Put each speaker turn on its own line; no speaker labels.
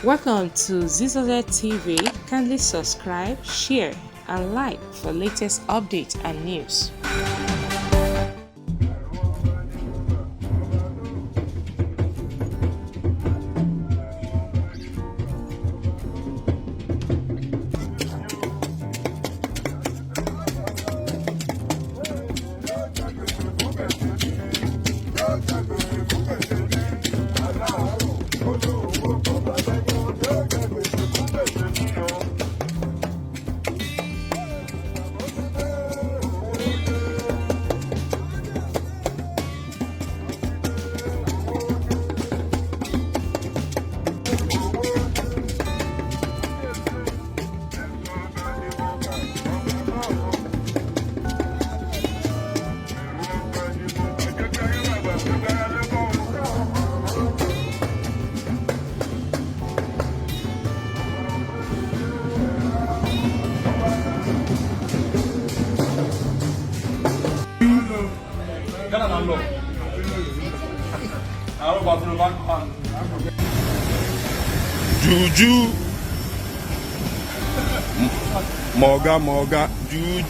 Welcome to Zisodel TV. Kindly subscribe, share, and like for latest updates and news.
Juju Moga Juju